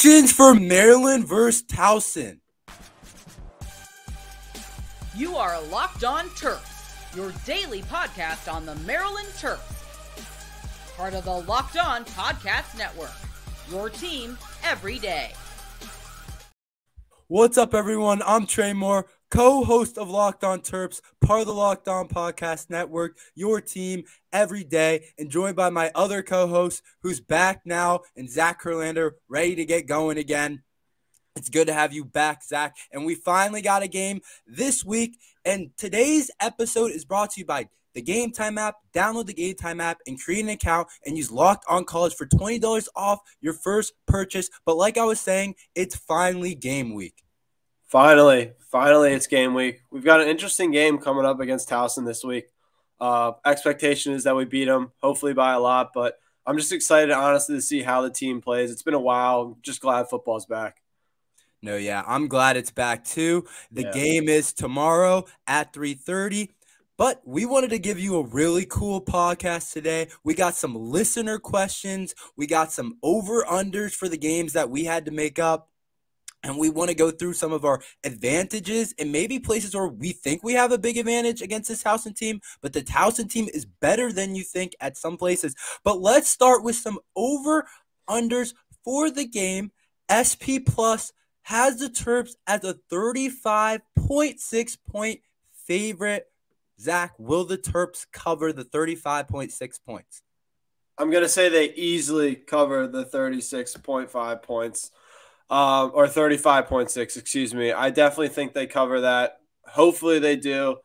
Predictions for Maryland versus Towson. You are Locked On Terps, your daily podcast on the Maryland Terps. Part of the Locked On Podcast Network, your team every day. What's up, everyone? I'm Tre Moore, co-host of Locked On Terps, part of the Locked On Podcast Network, your team every day, and joined by my other co-host who's back now, and Zach Kurlander, ready to get going again. It's good to have you back, Zach. And we finally got a game this week. And today's episode is brought to you by the Gametime app. Download the Gametime app and create an account and use Locked On College for $20 off your first purchase. But like I was saying, it's finally game week. Finally, it's game week. We've got an interesting game coming up against Towson this week. Expectation is that we beat them, hopefully by a lot. But I'm just excited, honestly, to see how the team plays. It's been a while. I'm just glad football's back. No, yeah, I'm glad it's back too. The game is tomorrow at 3:30. But we wanted to give you a really cool podcast today. We got some listener questions. We got some over-unders for the games that we had to make up. And we want to go through some of our advantages and maybe places where we think we have a big advantage against this Towson team. But the Towson team is better than you think at some places. But let's start with some over-unders for the game. SP Plus has the Terps as a 35.6 point favorite. Zach, will the Terps cover the 35.6 points? I'm going to say they easily cover the 36.5 points, or 35.6, excuse me. I definitely think they cover that. Hopefully they do.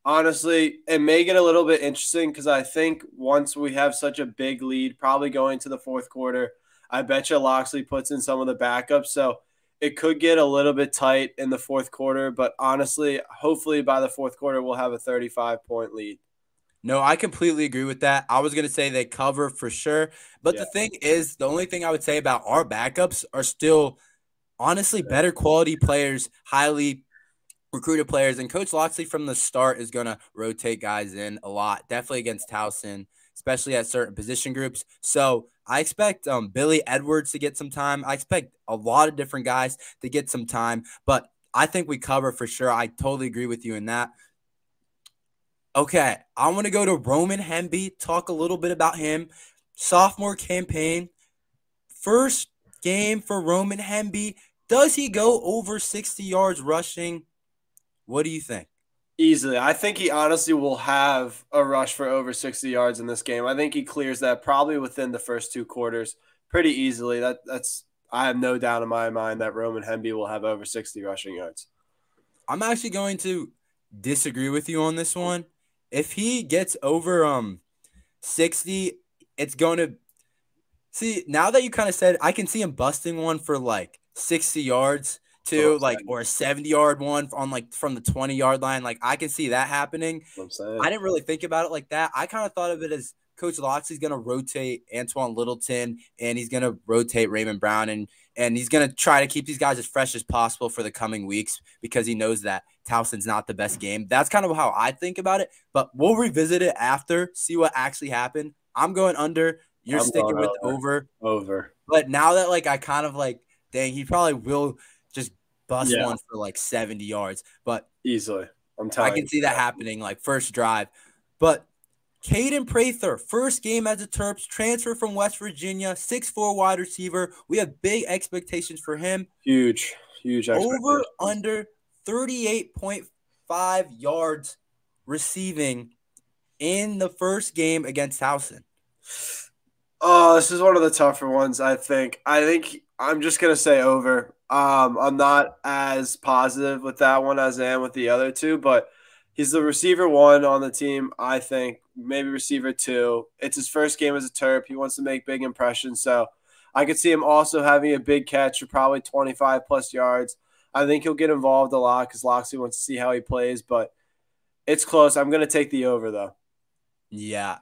Honestly, it may get a little bit interesting because I think once we have such a big lead, probably going to the fourth quarter, I bet you Locksley puts in some of the backups. So it could get a little bit tight in the fourth quarter, but honestly, hopefully by the fourth quarter, we'll have a 35-point lead. No, I completely agree with that. I was going to say they cover for sure. But the thing is, the only thing I would say about our backups are still, honestly, better quality players, highly recruited players. And Coach Locksley from the start is going to rotate guys in a lot, definitely against Towson, especially at certain position groups. So I expect Billy Edwards to get some time. I expect a lot of different guys to get some time, but I think we cover for sure. I totally agree with you in that. Okay, I want to go to Roman Hemby, talk a little bit about him. Sophomore campaign, first game for Roman Hemby. Does he go over 60 yards rushing? What do you think? Easily. I think he honestly will have a rush for over 60 yards in this game. I think he clears that probably within the first two quarters pretty easily. That's I have no doubt in my mind that Roman Hemby will have over 60 rushing yards. I'm actually going to disagree with you on this one. If he gets over 60, it's going to – see, now that you kind of said, I can see him busting one for like 60 yards. Too, like, or a 70-yard one on like from the 20-yard line. Like, I can see that happening. I didn't really think about it like that. I kind of thought of it as Coach Locksley's going to rotate Antoine Littleton and he's going to rotate Raymond Brown and he's going to try to keep these guys as fresh as possible for the coming weeks because he knows that Towson's not the best game. That's kind of how I think about it, but we'll revisit it after, see what actually happened. I'm going under. You're sticking with over. But now that like I kind of like, dang, he probably will just bust one for like 70 yards. But easily. I'm telling you. I can see that happening like first drive. But Caden Prather, first game as a Terps, transfer from West Virginia, 6'4" wide receiver. We have big expectations for him. Huge expectations. Over under 38.5 yards receiving in the first game against Towson. Oh, this is one of the tougher ones, I think. I'm just going to say over. I'm not as positive with that one as I am with the other two, but he's the receiver one on the team, I think, maybe receiver two. It's his first game as a Terp. He wants to make big impressions, so I could see him also having a big catch for probably 25-plus yards. I think he'll get involved a lot because Locksley wants to see how he plays, but it's close. I'm going to take the over, though. Yeah.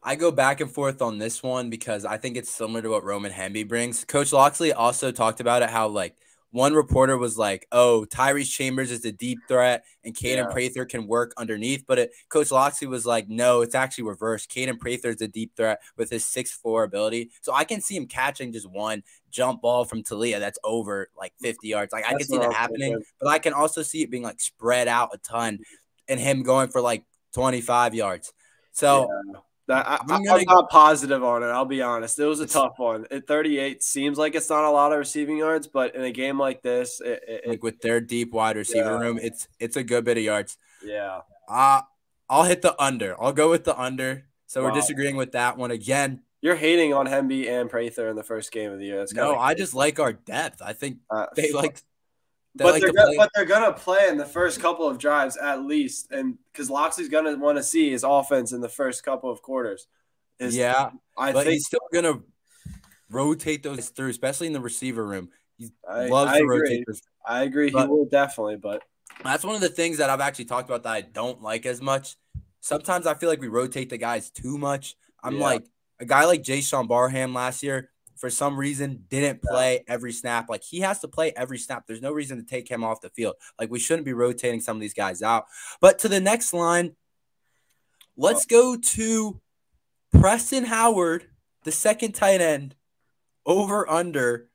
I go back and forth on this one because I think it's similar to what Roman Hemby brings. Coach Locksley also talked about it, how like one reporter was like, "Oh, Tyrese Chambers is a deep threat, and Caden Yeah. Prather can work underneath." But Coach Loxley was like, "No, it's actually reversed. Caden Prather is a deep threat with his 6'4" ability, so I can see him catching just one jump ball from Taulia that's over like 50 yards. Like I can That's see what that I'm happening, thinking. but I can also see it being like spread out a ton, and him going for like 25 yards. So Yeah. I'm I'm gonna. not positive on it. I'll be honest. It was a tough one. At 38, seems like it's not a lot of receiving yards, but in a game like this, Like with their deep wide receiver room, it's a good bit of yards. yeah. I'll hit the under. I'll go with the under. So we're Wow. disagreeing with that one again. You're hating on Hemby and Prather in the first game of the year. That's No, I just like our depth. I think they like but to play. they're gonna play in the first couple of drives at least, and because Loxley's gonna want to see his offense in the first couple of quarters. But he's still gonna rotate those through, especially in the receiver room. He loves to rotate this. I agree. He will definitely, but that's one of the things that I've actually talked about that I don't like as much. Sometimes I feel like we rotate the guys too much. I'm like a guy like Jayshon Barham last year, for some reason, didn't play every snap. Like he has to play every snap. There's no reason to take him off the field. Like we shouldn't be rotating some of these guys out. But to the next line, let's go to Preston Howard, the second tight end, over under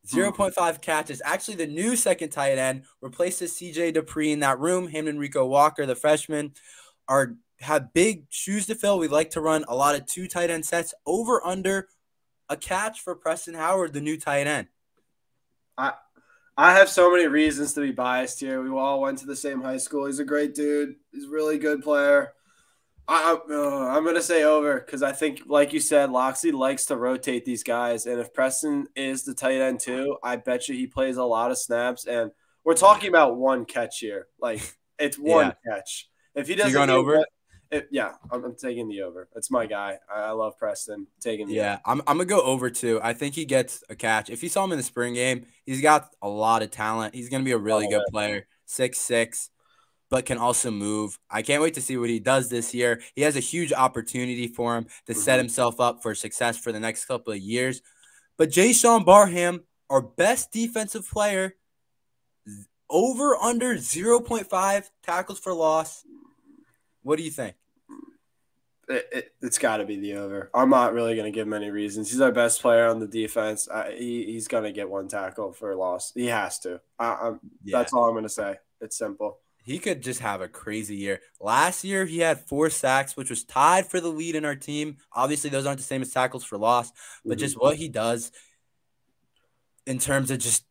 0.5 catches. Actually, the new second tight end replaces CJ Dupree in that room. Him and Rico Walker, the freshman, have big shoes to fill. We like to run a lot of 2 tight end sets. Over under a catch for Preston Howard, the new tight end. I have so many reasons to be biased here. We all went to the same high school. He's a great dude. He's a really good player. I'm going to say over because I think, like you said, Loxley likes to rotate these guys. And if Preston is the tight end too, I bet you he plays a lot of snaps. And we're talking about one catch here. Like, it's one catch. If he doesn't going over? I'm taking the over. It's my guy. I love Preston. Taking the over. I'm going to go over too. I think he gets a catch. If you saw him in the spring game, he's got a lot of talent. He's going to be a really good player. 6'6". But can also move. I can't wait to see what he does this year. He has a huge opportunity for him to set himself up for success for the next couple of years. But Jayshon Barham, our best defensive player, over under 0.5 tackles for loss. What do you think? It's got to be the over. I'm not really going to give him any reasons. He's our best player on the defense. He's going to get 1 tackle for a loss. He has to. That's all I'm going to say. It's simple. He could just have a crazy year. Last year, he had 4 sacks, which was tied for the lead in our team. Obviously, those aren't the same as tackles for loss, but just what he does in terms of just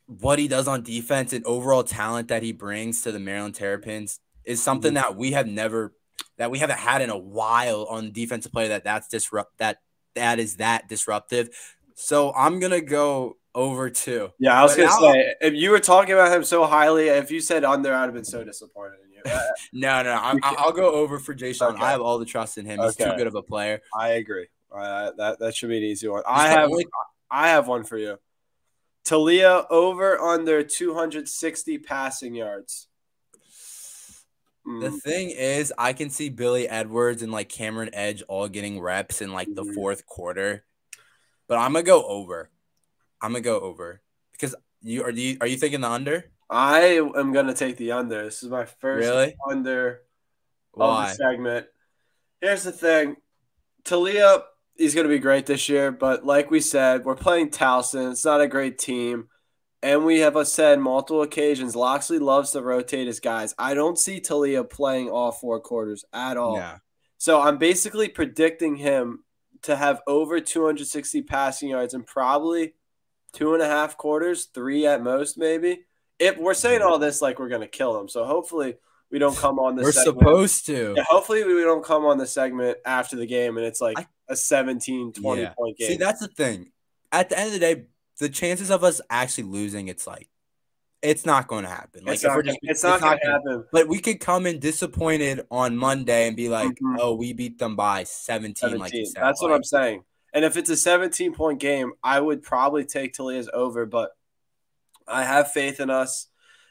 what he does on defense and overall talent that he brings to the Maryland Terrapins is something that we haven't had in a while on defensive play that is that disruptive. So I'm going to go over 2. Yeah, I was going to say, if you were talking about him so highly, if you said under, I'd have been so disappointed in you. No. I'll go over for Jayshon. Okay. I have all the trust in him. He's too good of a player. I agree. That should be an easy one. I have one for you. Taulia over under 260 passing yards. The thing is, I can see Billy Edwards and like Cameron Edge all getting reps in like the 4th quarter. But I'm going to go over. Because are you thinking the under? I am going to take the under. This is my first under of the segment. Here's the thing. Taulia, he's going to be great this year, but like we said, we're playing Towson. It's not a great team. And we have said multiple occasions, Loxley loves to rotate his guys. I don't see Taulia playing all 4 quarters at all. Yeah. So I'm basically predicting him to have over 260 passing yards and probably 2.5 quarters, 3 at most, maybe. If we're saying all this like we're going to kill him. So hopefully we don't come on this segment. We're supposed to. Yeah, hopefully we don't come on the segment after the game and it's like a 17, 20-point game. See, that's the thing. At the end of the day, the chances of us actually losing, it's not going to happen. Like it's not going to happen. But we could come in disappointed on Monday and be like, "Oh, we beat them by 17." Like you said. That's what I'm saying. And if it's a 17-point game, I would probably take Taulia's over. But I have faith in us.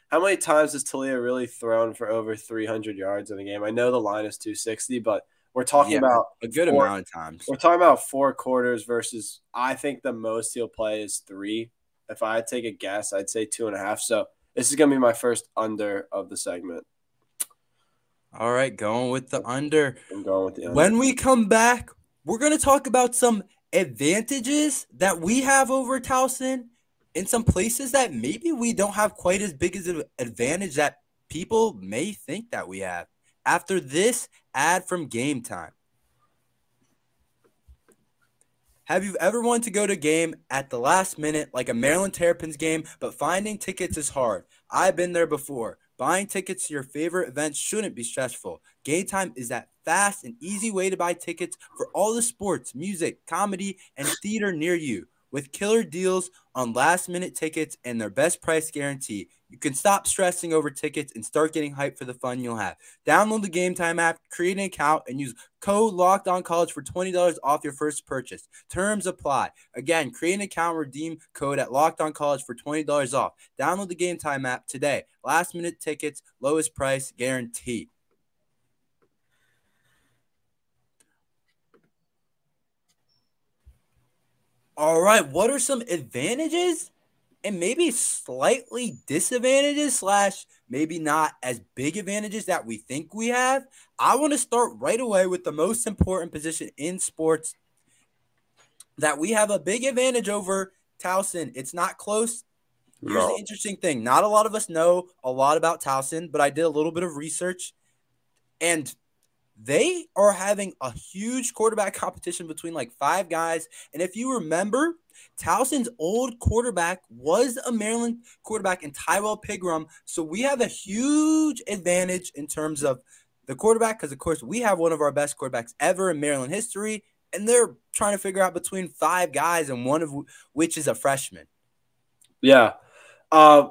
How many times has Taulia really thrown for over 300 yards in a game? I know the line is 260, but we're talking about a good amount of times. We're talking about 4 quarters versus I think the most he'll play is 3 if I had to take a guess, I'd say 2.5. So this is going to be my first under of the segment. All right, going with the under. I'm going with the under. When we come back, we're going to talk about some advantages that we have over Towson in some places that maybe we don't have quite as big as an advantage that people may think that we have. After this ad from Gametime. Have you ever wanted to go to a game at the last minute, like a Maryland Terrapins game, but finding tickets is hard? I've been there before. Buying tickets to your favorite events shouldn't be stressful. Gametime is that fast and easy way to buy tickets for all the sports, music, comedy, and theater near you. With killer deals on last-minute tickets and their best price guarantee, you can stop stressing over tickets and start getting hyped for the fun you'll have. Download the Gametime app, create an account, and use code LOCKEDONCollege for $20 off your first purchase. Terms apply. Again, create an account, redeem code at LOCKEDONCollege for $20 off. Download the Gametime app today. Last-minute tickets, lowest price guarantee. All right, what are some advantages and maybe slightly disadvantages slash maybe not as big advantages that we think we have? I want to start right away with the most important position in sports that we have a big advantage over Towson. It's not close. Here's the interesting thing. Not a lot of us know a lot about Towson, but I did a little bit of research, and they are having a huge quarterback competition between like 5 guys. And if you remember, Towson's old quarterback was a Maryland quarterback in Tyrell Pigram. So we have a huge advantage in terms of the quarterback because, of course, we have one of our best quarterbacks ever in Maryland history. And they're trying to figure out between 5 guys and one of which is a freshman. Yeah.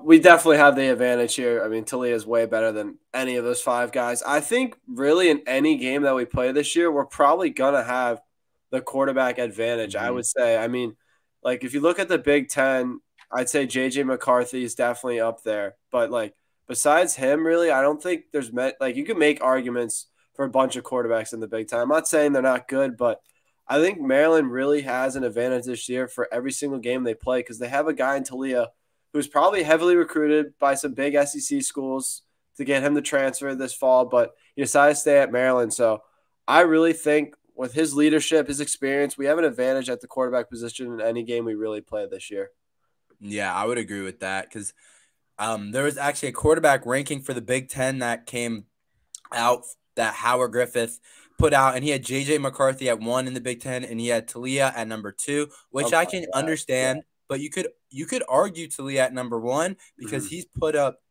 We definitely have the advantage here. I mean, Taulia is way better than any of those 5 guys. I think really in any game that we play this year, we're probably going to have the quarterback advantage, I would say. I mean, like if you look at the Big Ten, I'd say J.J. McCarthy is definitely up there. But like besides him, really, I don't think there's like you can make arguments for a bunch of quarterbacks in the Big Ten. I'm not saying they're not good, but I think Maryland really has an advantage this year for every single game they play because they have a guy in Taulia who's probably heavily recruited by some big SEC schools to get him to transfer this fall, but he decided to stay at Maryland. So I really think with his leadership, his experience, we have an advantage at the quarterback position in any game we really play this year. Yeah, I would agree with that because there was actually a quarterback ranking for the Big Ten that came out that Howard Griffith put out, and he had J.J. McCarthy at 1 in the Big Ten, and he had Taulia at number 2, which I can understand. Yeah. But you could argue Taulia at number 1 because he's put up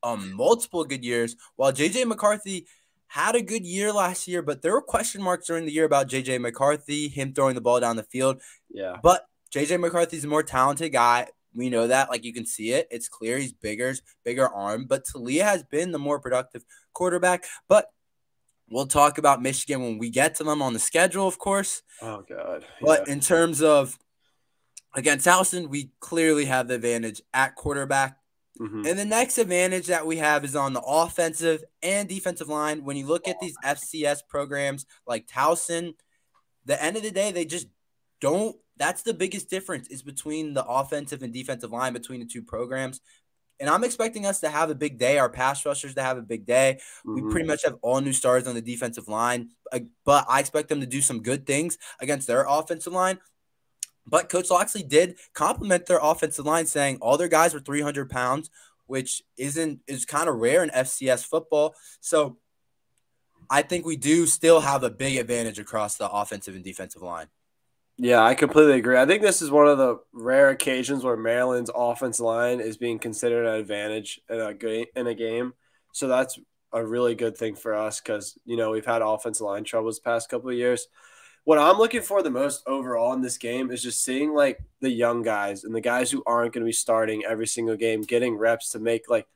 multiple good years, while J.J. McCarthy had a good year last year, but there were question marks during the year about J.J. McCarthy, him throwing the ball down the field. Yeah. But J.J. McCarthy's a more talented guy. We know that. Like, you can see it. It's clear he's bigger arm. But Taulia has been the more productive quarterback. But we'll talk about Michigan when we get to them on the schedule, of course. Oh, God. Yeah. But in terms of against Towson, we clearly have the advantage at quarterback. And the next advantage that we have is on the offensive and defensive line. When you look at these FCS programs like Towson, the end of the day, they just don't – that's the biggest difference is between the offensive and defensive line between the 2 programs. And I'm expecting us to have a big day, our pass rushers to have a big day. We pretty much have all new stars on the defensive line, but I expect them to do some good things against their offensive line. But Coach Loxley did compliment their offensive line, saying all their guys were 300 pounds, which is kind of rare in FCS football. So I think we do still have a big advantage across the offensive and defensive line. Yeah, I completely agree. I think this is one of the rare occasions where Maryland's offensive line is being considered an advantage in a game. So that's a really good thing for us because, you know, we've had offensive line troubles the past couple of years. What I'm looking for the most overall in this game is just seeing, like, the young guys and the guys who aren't going to be starting every single game getting reps to make, like,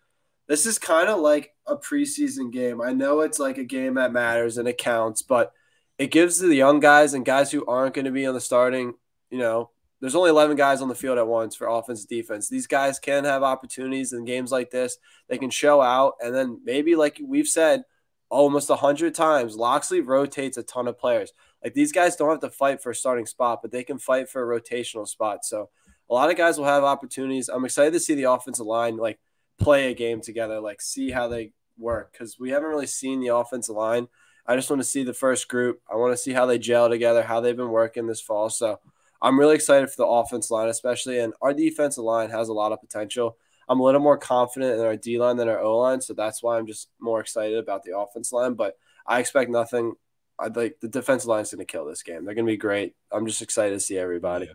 this is kind of like a preseason game. I know it's like a game that matters and it counts, but it gives the young guys and guys who aren't going to be on the starting, you know, there's only 11 guys on the field at once for offense and defense. These guys can have opportunities in games like this. They can show out, and then maybe, like we've said almost 100 times, Loxley rotates a ton of players. Like, these guys don't have to fight for a starting spot, but they can fight for a rotational spot. So a lot of guys will have opportunities. I'm excited to see the offensive line like play a game together, like see how they work, because we haven't really seen the offensive line. I just want to see the first group. I want to see how they gel together, how they've been working this fall. So I'm really excited for the offensive line, especially, and our defensive line has a lot of potential. I'm a little more confident in our D line than our O line, so that's why I'm just more excited about the offense line. But I expect nothing. I'd like the defensive line is going to kill this game. They're going to be great. I'm just excited to see everybody. Yeah.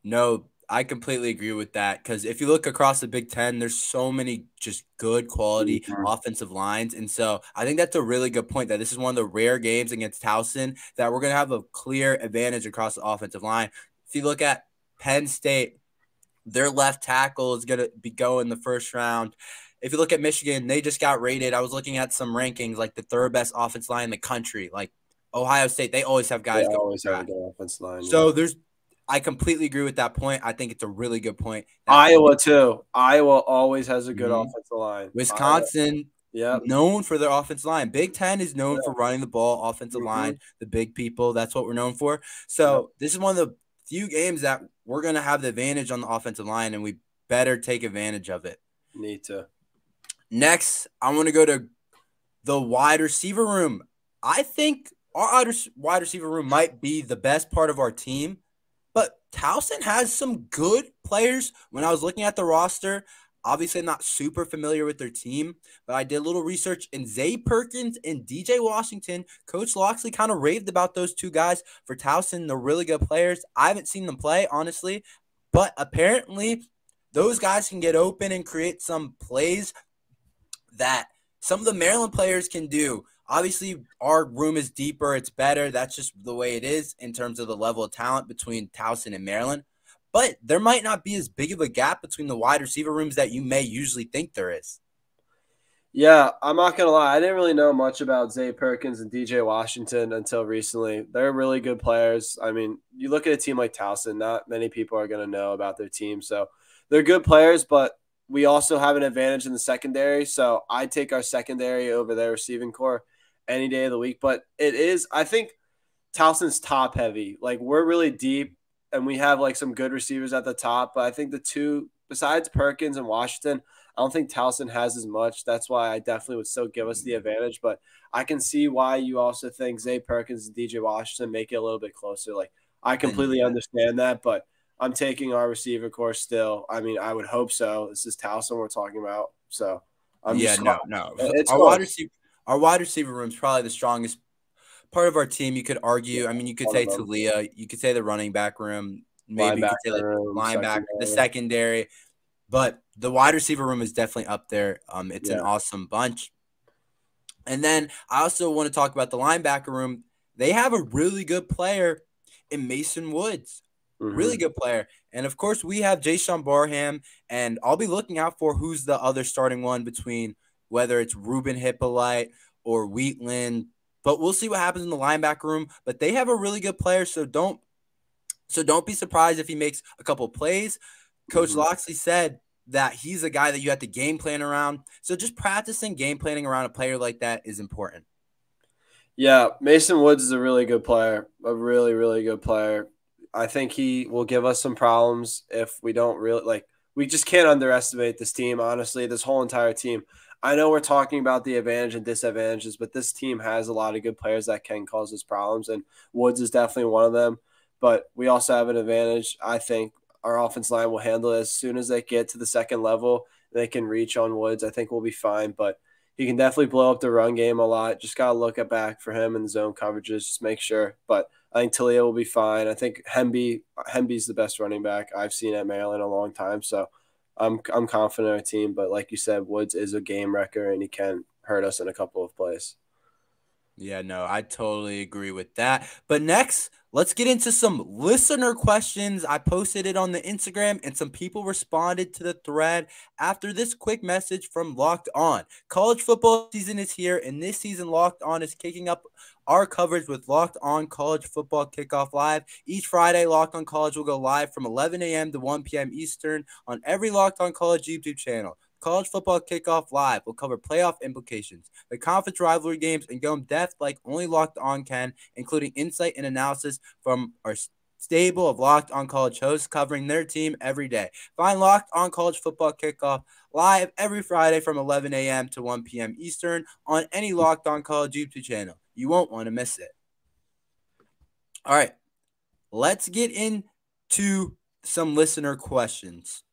No, I completely agree with that, because if you look across the Big Ten, there's so many just good quality offensive lines. And so I think that's a really good point, that this is one of the rare games against Towson that we're going to have a clear advantage across the offensive line. If you look at Penn State, their left tackle is going to be going the first round. If you look at Michigan, they just got rated. I was looking at some rankings, like the third best offensive line in the country. Like Ohio State, they always have guys They going. always have a good offensive line. So I completely agree with that point. I think it's a really good point. Iowa too. Iowa always has a good offensive line. Wisconsin, known for their offensive line. Big Ten is known for running the ball, offensive line, the big people. That's what we're known for. So this is one of the few games that we're going to have the advantage on the offensive line, and we better take advantage of it. Need to. Next, I want to go to the wide receiver room. I think our wide receiver room might be the best part of our team, but Towson has some good players. When I was looking at the roster, obviously I'm not super familiar with their team, but I did a little research, and Zay Perkins and DJ Washington, Coach Loxley kind of raved about those two guys for Towson. They're really good players. I haven't seen them play, honestly, but apparently those guys can get open and create some plays that some of the Maryland players can do. Obviously, our room is deeper. It's better. That's just the way it is in terms of the level of talent between Towson and Maryland. But there might not be as big of a gap between the wide receiver rooms that you may usually think there is. Yeah, I'm not going to lie. I didn't really know much about Zay Perkins and DJ Washington until recently. They're really good players. I mean, you look at a team like Towson, not many people are going to know about their team. So they're good players, but we also have an advantage in the secondary. So I take our secondary over their receiving core any day of the week. But it is, I think Towson's top heavy. Like, we're really deep and we have like some good receivers at the top. But I think the two, besides Perkins and Washington, I don't think Towson has as much. That's why I definitely would still give us the advantage. But I can see why you also think Zay Perkins and DJ Washington make it a little bit closer. Like, I completely understand that, but I'm taking our receiver course still. I mean, I would hope so. This is Towson we're talking about. So I'm no. Our wide receiver room is probably the strongest part of our team. You could argue. I mean, you could say Taulia. You could say the running back room. Maybe you could say the linebacker, the secondary. But the wide receiver room is definitely up there. It's an awesome bunch. And then I also want to talk about the linebacker room. They have a really good player in Mason Woods. Really good player. And, of course, we have Jason Barham, and I'll be looking out for who's the other starting one between whether it's Ruben Hippolyte or Wheatland. But we'll see what happens in the linebacker room. But they have a really good player, so don't be surprised if he makes a couple plays. Coach Loxley said that he's a guy that you have to game plan around. So just practicing game planning around a player like that is important. Yeah, Mason Woods is a really good player, a really, really good player. I think he will give us some problems if we don't really we just can't underestimate this team, honestly, this whole entire team. I know we're talking about the advantage and disadvantages, but this team has a lot of good players that can cause us problems, and Woods is definitely one of them. But we also have an advantage. I think our offense line will handle it as soon as they get to the second level. They can reach on Woods. I think we'll be fine, but he can definitely blow up the run game a lot. Just got to look at back for him in the zone coverages, just make sure. But I think Taulia will be fine. I think Hemby's the best running back I've seen at Maryland in a long time. So I'm confident in our team. But like you said, Woods is a game wrecker, and he can hurt us in a couple of plays. Yeah, no, I totally agree with that. But next, let's get into some listener questions. I posted it on the Instagram, and some people responded to the thread after this quick message from Locked On. College football season is here, and this season Locked On is kicking up our coverage with Locked On College Football Kickoff Live. Each Friday, Locked On College will go live from 11 a.m. to 1 p.m. Eastern on every Locked On College YouTube channel. College Football Kickoff Live will cover playoff implications, the conference rivalry games, and go in depth like only Locked On can, including insight and analysis from our stable of Locked On College hosts covering their team every day. Find Locked On College Football Kickoff live every Friday from 11 a.m. to 1 p.m. Eastern on any Locked On College YouTube channel. You won't want to miss it. All right, let's get into some listener questions.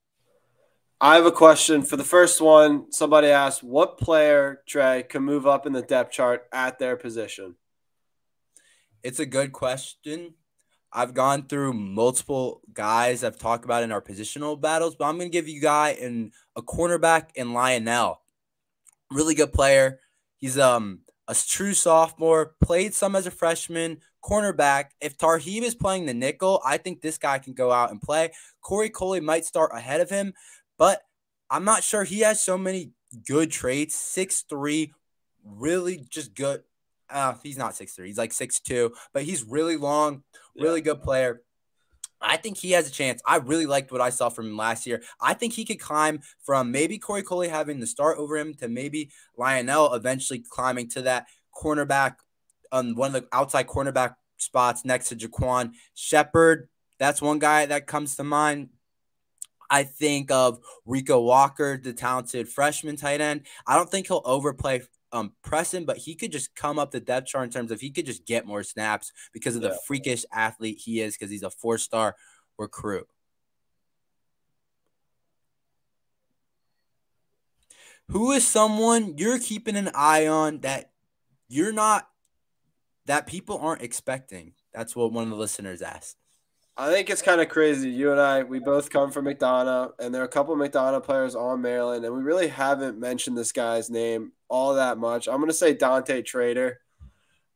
I have a question. For the first one, somebody asked, what player, Trey, can move up in the depth chart at their position? It's a good question. I've gone through multiple guys I've talked about in our positional battles, but I'm going to give you a guy in a cornerback in Lionel. Really good player. He's a true sophomore, played some as a freshman, cornerback. If Tarheeb is playing the nickel, I think this guy can go out and play. Corey Coley might start ahead of him, but I'm not sure. He has so many good traits. 6'3", really just good. He's not 6'3", he's like 6'2", but he's really long, really good player. I think he has a chance. I really liked what I saw from him last year. I think he could climb from maybe Corey Coley having the start over him to maybe Lionel eventually climbing to that cornerback, one of the outside cornerback spots next to Jaquan Shepard. That's one guy that comes to mind. I think of Rico Walker, the talented freshman tight end. I don't think he'll overplay Preston, but he could just come up the depth chart in terms of he could just get more snaps because of the freakish athlete he is, because he's a 4-star recruit. Who is someone you're keeping an eye on that people aren't expecting? That's what one of the listeners asked. I think it's kind of crazy. You and I, we both come from McDonough, and there are a couple of McDonough players on Maryland, and we really haven't mentioned this guy's name all that much. I'm going to say Dante Trader.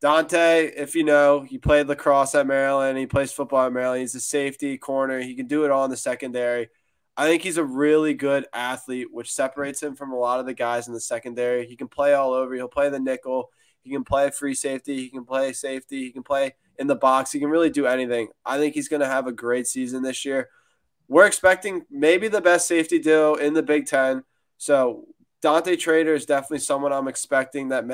Dante, if you know, he played lacrosse at Maryland. He plays football at Maryland. He's a safety, corner. He can do it all in the secondary. I think he's a really good athlete, which separates him from a lot of the guys in the secondary. He can play all over. He'll play the nickel. He can play free safety. He can play safety. He can play in the box. He can really do anything. I think he's going to have a great season this year. We're expecting maybe the best safety duo in the Big Ten. So Dante Trader is definitely someone I'm expecting that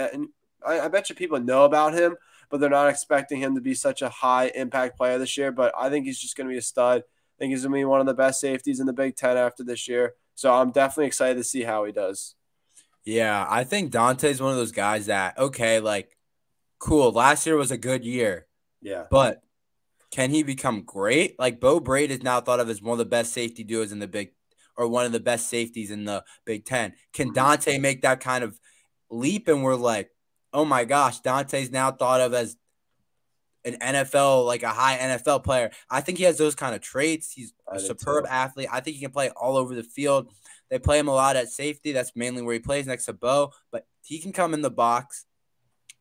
I bet you people know about him, but they're not expecting him to be such a high impact player this year. But I think he's just going to be a stud. I think he's going to be one of the best safeties in the Big Ten after this year. So I'm definitely excited to see how he does. Yeah, I think Dante's one of those guys that, okay, like, cool, last year was a good year. Yeah. But can he become great? Like, Bo Braid is now thought of as one of the best safety duos in one of the best safeties in the Big Ten. Can Dante make that kind of leap? And we're like, oh my gosh, Dante's now thought of as an NFL, like a high NFL player. I think he has those kind of traits. He's a superb athlete. I think he can play all over the field. They play him a lot at safety. That's mainly where he plays next to Bo, but he can come in the box.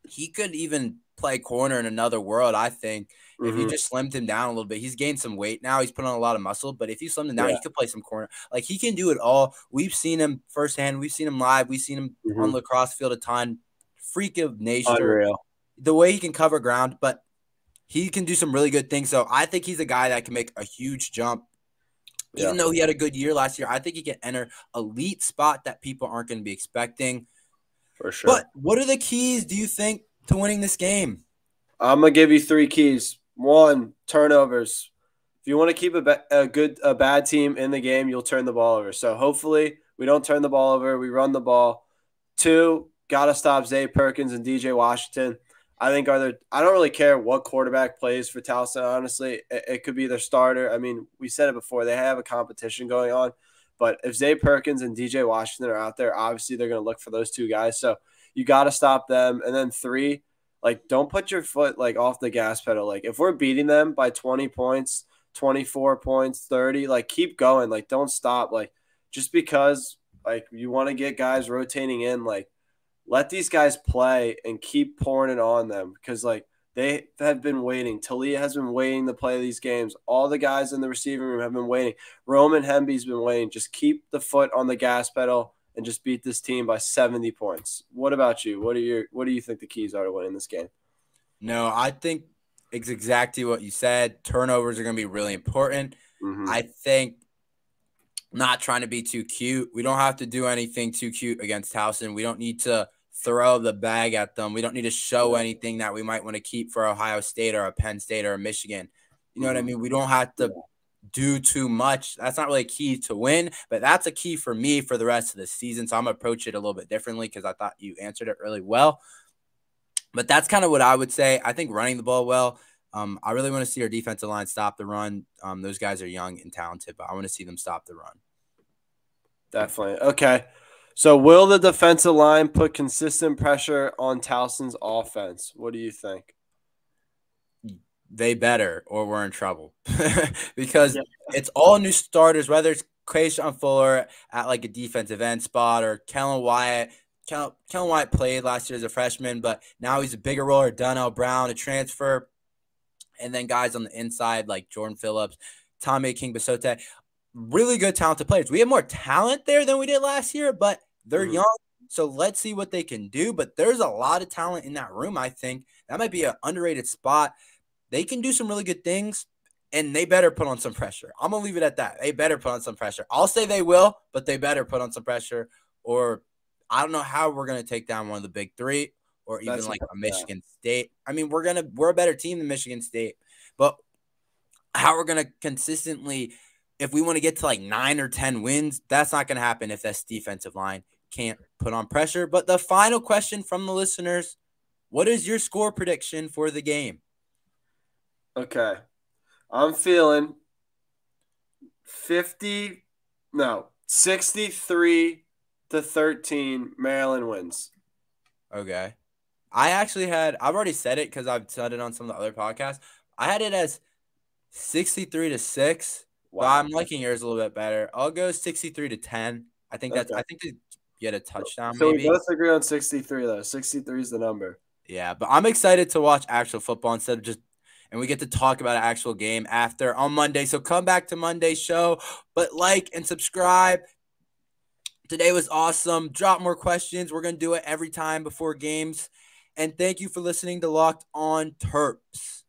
He could even play corner in another world, I think, if you just slimmed him down a little bit. He's gained some weight now. He's put on a lot of muscle, but if you slimmed him down, he could play some corner. Like, he can do it all. We've seen him firsthand. We've seen him live. We've seen him on lacrosse field a ton. Freak of nature. Unreal. The way he can cover ground, but he can do some really good things. So I think he's a guy that can make a huge jump. Even though he had a good year last year, I think he can enter elite spot that people aren't going to be expecting. For sure. But what are the keys, do you think, to winning this game? I'm going to give you 3 keys. 1, turnovers. If you want to keep a bad team in the game, you'll turn the ball over. So hopefully we don't turn the ball over. We run the ball. 2, got to stop Zay Perkins and DJ Washington. I think I don't really care what quarterback plays for Towson, honestly. It could be their starter. I mean, we said it before. They have a competition going on. But if Zay Perkins and DJ Washington are out there, obviously they're going to look for those 2 guys. So you got to stop them. And then 3, like, don't put your foot, like, off the gas pedal. Like, if we're beating them by 20 points, 24 points, 30, like, keep going. Like, don't stop. Like, just because, like, you want to get guys rotating in, like, let these guys play and keep pouring it on them because, like, they have been waiting. Taulia has been waiting to play these games. All the guys in the receiving room have been waiting. Roman Hemby's been waiting. Just keep the foot on the gas pedal and just beat this team by 70 points. What about you? What do you think the keys are to winning this game? No, I think it's exactly what you said. Turnovers are going to be really important. I think not trying to be too cute. We don't have to do anything too cute against Towson. We don't need to throw the bag at them. We don't need to show anything that we might want to keep for Ohio State or a Penn State or a Michigan. You know what I mean? We don't have to do too much. That's not really a key to win, but that's a key for me for the rest of the season. So I'm going to approach it a little bit differently because I thought you answered it really well. But that's kind of what I would say. I think running the ball well. I really want to see our defensive line stop the run. Those guys are young and talented, but I want to see them stop the run. Definitely. Okay. So will the defensive line put consistent pressure on Towson's offense? What do you think? They better, or we're in trouble. Because it's all new starters, whether it's Kayshawn Fuller at like a defensive end spot or Kellen Wyatt. Kellen Wyatt played last year as a freshman, but now he's a bigger role. Or Donnell Brown, a transfer. And then guys on the inside like Jordan Phillips, Tommy King-Basote. Really good, talented players. We have more talent there than we did last year, but they're young. So let's see what they can do. But there's a lot of talent in that room, I think. That might be an underrated spot. They can do some really good things, and they better put on some pressure. I'm going to leave it at that. They better put on some pressure. I'll say they will, but they better put on some pressure, or I don't know how we're going to take down one of the big three or even like a Michigan State. I mean, we're a better team than Michigan State, but how we're going to consistently, if we want to get to like 9 or 10 wins, that's not going to happen if this defensive line can't put on pressure. But the final question from the listeners, what is your score prediction for the game? Okay. I'm feeling 63-13 Maryland wins. Okay. I've already said it because I've said it on some of the other podcasts. I had it as 63-6. Wow. But I'm liking yours a little bit better. I'll go 63-10. I think they get a touchdown. So maybe. We both agree on 63 though. 63 is the number. Yeah, but I'm excited to watch actual football instead of and we get to talk about an actual game after on Monday. So come back to Monday's show, but like and subscribe. Today was awesome. Drop more questions. We're going to do it every time before games. And thank you for listening to Locked On Terps.